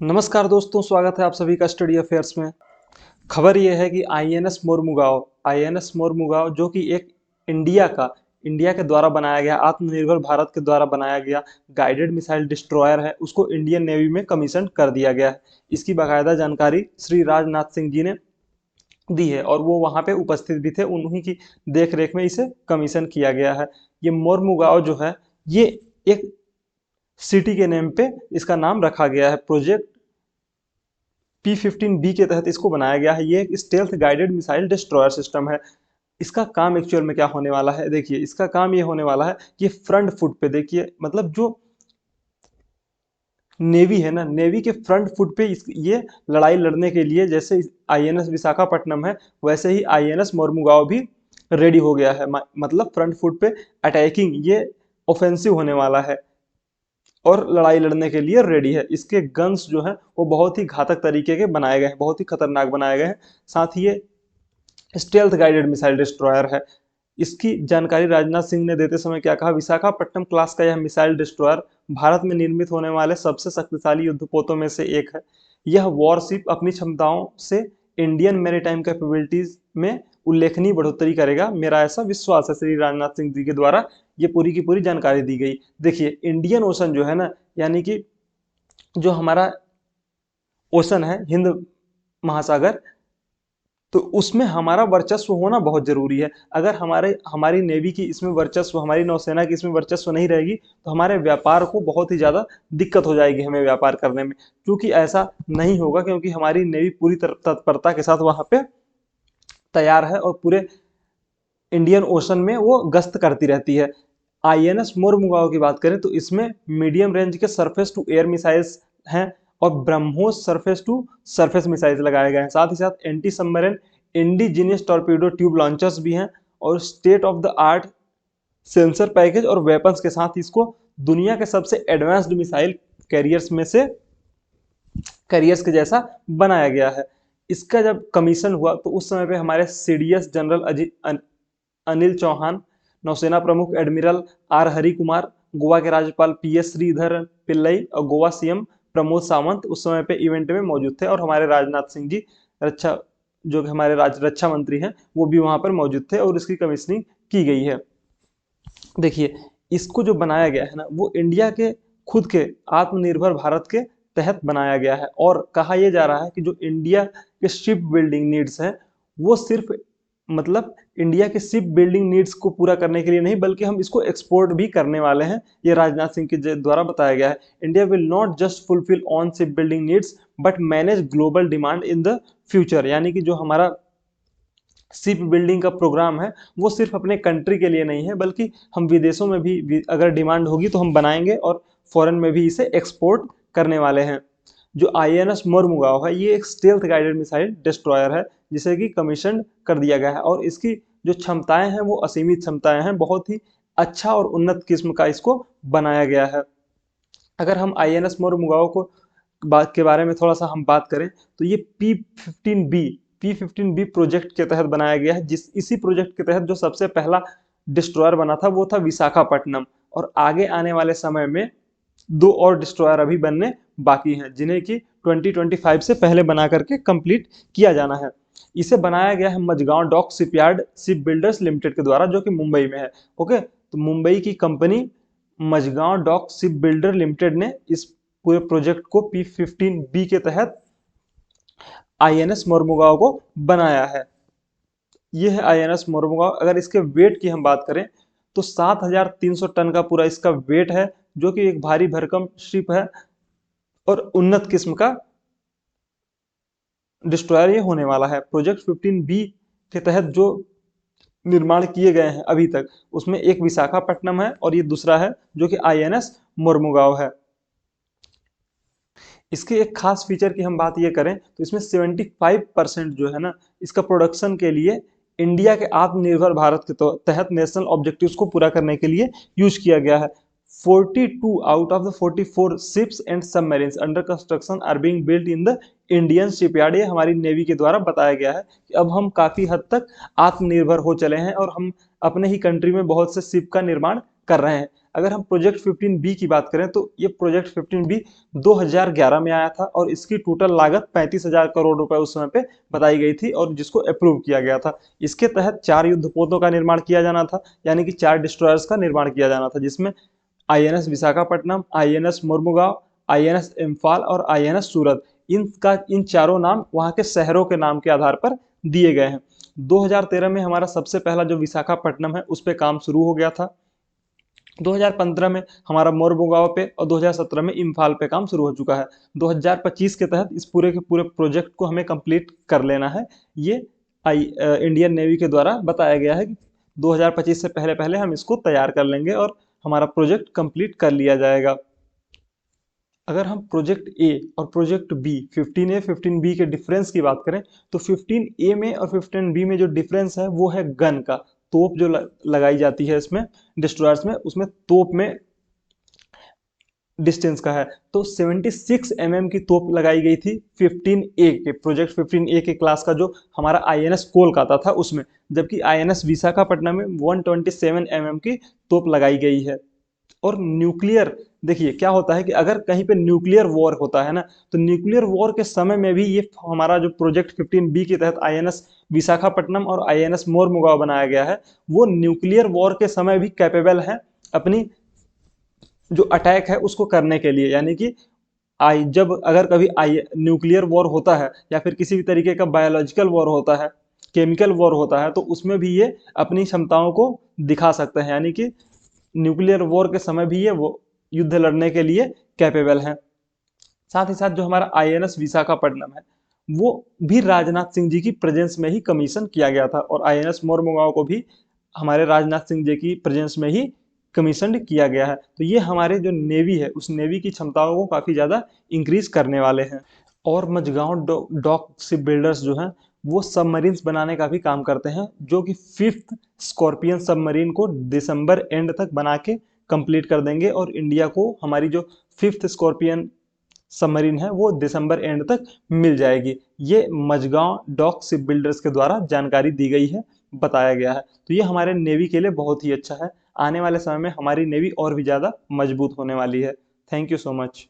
नमस्कार दोस्तों, स्वागत है आप सभी का स्टडी अफेयर्स में। खबर यह है कि आईएनएस मोरमुगाओ जो कि एक इंडिया के द्वारा बनाया गया, आत्मनिर्भर भारत के द्वारा बनाया गया गाइडेड मिसाइल डिस्ट्रॉयर है, उसको इंडियन नेवी में कमीशन कर दिया गया है। इसकी बाकायदा जानकारी श्री राजनाथ सिंह जी ने दी है और वो वहां पे उपस्थित भी थे, उन्हीं की देख रेख में इसे कमीशन किया गया है। ये मोरमुगाओ जो है, ये एक सिटी के नेम पे इसका नाम रखा गया है। प्रोजेक्ट P-15B के तहत इसको बनाया गया है। ये एक stealth guided missile destroyer system है। इसका काम एक्चुअल में क्या होने वाला है, देखिए इसका काम ये होने वाला है कि फ्रंट फुट पे, देखिए मतलब जो नेवी है ना, नेवी के फ्रंट फुट पे ये लड़ाई लड़ने के लिए, जैसे आईएनएस विशाखापट्टनम है वैसे ही आईएनएस मोरमुगाओ भी रेडी हो गया है। मतलब फ्रंट फुट पे अटैकिंग, ये ऑफेंसिव होने वाला है और लड़ाई लड़ने के लिए रेडी है। इसके गन्स जो है वो बहुत ही घातक तरीके के बनाए गए हैं, बहुत ही खतरनाक बनाए गए हैं। साथ ही ये स्टेल्थ गाइडेड मिसाइल डिस्ट्रॉयर है। इसकी जानकारी राजनाथ सिंह ने देते समय क्या कहा, विशाखापट्टनम क्लास का यह मिसाइल डिस्ट्रॉयर भारत में निर्मित होने वाले सबसे शक्तिशाली युद्धपोतों में से एक है। यह वॉरशिप अपनी क्षमताओं से इंडियन मैरीटाइम कैपेबिलिटीज में उल्लेखनीय बढ़ोतरी करेगा, मेरा ऐसा विश्वास है। श्री राजनाथ सिंह जी के द्वारा ये पूरी की पूरी जानकारी दी गई। देखिए इंडियन ओशन जो है ना, यानी कि जो हमारा ओशन है, हिंद महासागर, तो उसमें हमारा वर्चस्व होना बहुत जरूरी है। अगर हमारी नेवी की इसमें वर्चस्व, हमारी नौसेना की इसमें वर्चस्व नहीं रहेगी तो हमारे व्यापार को बहुत ही ज्यादा दिक्कत हो जाएगी हमें व्यापार करने में। क्योंकि ऐसा नहीं होगा, क्योंकि हमारी नेवी पूरी तत्परता के साथ वहां पे तैयार है और पूरे इंडियन ओशन में वो गश्त करती रहती है। आईएनएस मोरमुगाओ की बात करें तो इसमें मीडियम रेंज के सरफेस टू एयर मिसाइल्स हैं और BrahMos surface to surface missiles लगाए गए हैं। साथ ही साथ anti submarine indigenous torpedo tube launchers भी हैं और state of the art sensor package और वेपन्स के साथ इसको दुनिया के सबसे एडवांस्ड मिसाइल कैरियर्स में से कैरियर्स के जैसा बनाया गया है। इसका जब कमीशन हुआ तो उस समय पे हमारे सीडीएस जनरल अनिल चौहान, नौसेना प्रमुख एडमिरल आर हरि कुमार, गोवा के राज्यपाल पीएस श्रीधर पिल्लई और गोवा सीएम प्रमोद सावंत उस समय पे इवेंट में मौजूद थे। और हमारे राजनाथ सिंह जी, रक्षा जो कि हमारे रक्षा मंत्री हैं, वो भी वहां पर मौजूद थे और इसकी कमीशनिंग की गई है। देखिए इसको जो बनाया गया है ना, वो इंडिया के खुद के आत्मनिर्भर भारत के तहत बनाया गया है। और कहा यह जा रहा है कि जो इंडिया के शिप बिल्डिंग नीड्स हैं, वो सिर्फ मतलब इंडिया के शिप बिल्डिंग नीड्स को पूरा करने के लिए नहीं, बल्कि हम इसको एक्सपोर्ट भी करने वाले हैं। ये राजनाथ सिंह के द्वारा बताया गया है। India will not just fulfil on ship building needs but manage global demand in the future. यानी कि जो हमारा शिप बिल्डिंग का प्रोग्राम है वो सिर्फ अपने कंट्री के लिए नहीं है, बल्कि हम विदेशों में भी अगर डिमांड होगी तो हम बनाएंगे और फॉरेन में भी इसे एक्सपोर्ट करने वाले हैं। जो आईएनएस मोरमुगाओ है, ये एक स्टेल्थ गाइडेड मिसाइल डिस्ट्रॉयर है जिसे कि कमीशन कर दिया गया है और इसकी जो क्षमताएं हैं वो असीमित क्षमताएं हैं। बहुत ही अच्छा और उन्नत किस्म का इसको बनाया गया है। अगर हम आईएनएस मोरमुगाओ को बात के बारे में थोड़ा सा हम बात करें तो ये P-15B प्रोजेक्ट के तहत बनाया गया है। इसी प्रोजेक्ट के तहत जो सबसे पहला डिस्ट्रॉयर बना था वो था विशाखापट्टनम, और आगे आने वाले समय में 2 और डिस्ट्रॉयर अभी बनने बाकी हैं, जिन्हें कि 2025 से पहले बना करके कंप्लीट किया जाना है। इसे बनाया गया है Mazagon Dock Shipyard Ship Builders Limited के द्वारा, जो कि मुंबई में है। ओके, तो मुंबई की company Mazagon Dock Ship Builder Limited ने इस पूरे प्रोजेक्ट को P-15B के तहत आईएनएस मोरमुगाओ को बनाया है। यह है आईएनएस मोरमुगाओ। अगर इसके वेट की हम बात करें तो 7,300 टन का पूरा इसका वेट है, जो कि एक भारी भरकम शिप है और उन्नत किस्म का डिस्ट्रॉयर ये होने वाला है। प्रोजेक्ट 15B के तहत जो निर्माण किए गए हैं अभी तक, उसमें एक विशाखापट्टनम है और ये दूसरा है जो कि आईएनएस मोरमुगाओ है। इसके एक खास फीचर की हम बात ये करें तो इसमें 75% जो है ना, इसका प्रोडक्शन के लिए इंडिया के आत्मनिर्भर भारत के तहत नेशनल ऑब्जेक्टिव्स को पूरा करने के लिए यूज किया गया है। 42 out of the 44 ships and submarines under construction are being built in the Indian shipyard. ये हमारी नेवी के द्वारा बताया गया है कि अब हम काफी हद तक आत्मनिर्भर हो चले हैं और हम अपने ही कंट्री में बहुत से शिप का निर्माण कर रहे हैं। अगर हम प्रोजेक्ट 15B की बात करें तो ये प्रोजेक्ट 15B 2011 में आया था और इसकी टोटल लागत 35,000 करोड़ रुपए उस समय पे बताई गई थी और जिसको अप्रूव किया गया था। इसके तहत 4 युद्धपोतों का निर्माण किया जाना था, यानी कि 4 डिस्ट्रॉयर्स का निर्माण किया जाना था, जिसमें INS Visakhapatnam, INS Mormugao, INS Imphal और आईएनएस सूरत, इन चारों नाम वहां के शहरों के नाम के आधार पर दिए गए हैं। 2013 में हमारा सबसे पहला जो विशाखापट्टनम है उस पर काम शुरू हो गया था। 2015 में हमारा मोरमुगांव पे और 2017 में इम्फाल पे काम शुरू हो चुका है। 2025 के तहत इस पूरे के पूरे प्रोजेक्ट को हमें कंप्लीट कर लेना है। ये इंडियन नेवी के द्वारा बताया गया है कि 2025 से पहले पहले हम इसको तैयार कर लेंगे और हमारा प्रोजेक्ट कंप्लीट कर लिया जाएगा। अगर हम प्रोजेक्ट ए और प्रोजेक्ट बी 15A 15B के डिफरेंस की बात करें तो 15A में और 15B में जो डिफरेंस है वो है गन का। तोप जो लगाई जाती है इसमें डिस्ट्रॉयर्स में, उसमें तोप में डिस्टेंस का है। तो 76 mm की तोप लगाई गई थी 15A के प्रोजेक्ट 15A के क्लास का जो हमारा आईएनएस कोलकाता था उसमें, जबकि आईएनएस विशाखापट्टनम में 127 mm की तोप लगाई गई है। और न्यूक्लियर, देखिए क्या होता है कि अगर कहीं पे न्यूक्लियर वॉर होता है ना, तो न्यूक्लियर वॉर के समय में भी ये हमारा जो प्रोजेक्ट 15B के तहत आईएनएस विशाखापट्टनम और आईएनएस मोरमुगांव बनाया गया है, वो न्यूक्लियर वॉर के समय भी कैपेबल है अपनी जो अटैक है उसको करने के लिए। यानी कि जब अगर कभी न्यूक्लियर वॉर होता है या फिर किसी भी तरीके का बायोलॉजिकल वॉर होता है, केमिकल वॉर होता है, तो उसमें भी ये अपनी क्षमताओं को दिखा सकते हैं। यानी कि न्यूक्लियर वॉर के समय भी ये वो युद्ध लड़ने के लिए कैपेबल हैं। साथ ही साथ जो हमारा आईएनएस विशाखापट्टनम है वो भी राजनाथ सिंह जी की प्रेजेंस में ही कमीशन किया गया था और आईएनएस मोरमुगांव को भी हमारे राजनाथ सिंह जी की प्रेजेंस में ही कमीशन किया गया है। तो ये हमारे जो नेवी है उस नेवी की क्षमताओं को काफी ज्यादा इंक्रीज करने वाले हैं। और मझगांव डॉक शिप बिल्डर्स जो हैं वो सबमरीन्स बनाने का भी काम करते हैं, जो कि 5th स्कॉर्पियन सबमरीन को दिसंबर एंड तक बना के कंप्लीट कर देंगे और इंडिया को हमारी जो 5th स्कॉर्पियन सबमरीन है वो दिसंबर एंड तक मिल जाएगी। ये मझगांव डॉक शिप बिल्डर्स के द्वारा जानकारी दी गई है, बताया गया है। तो ये हमारे नेवी के लिए बहुत ही अच्छा है। आने वाले समय में हमारी नेवी और भी ज़्यादा मजबूत होने वाली है। Thank you so much.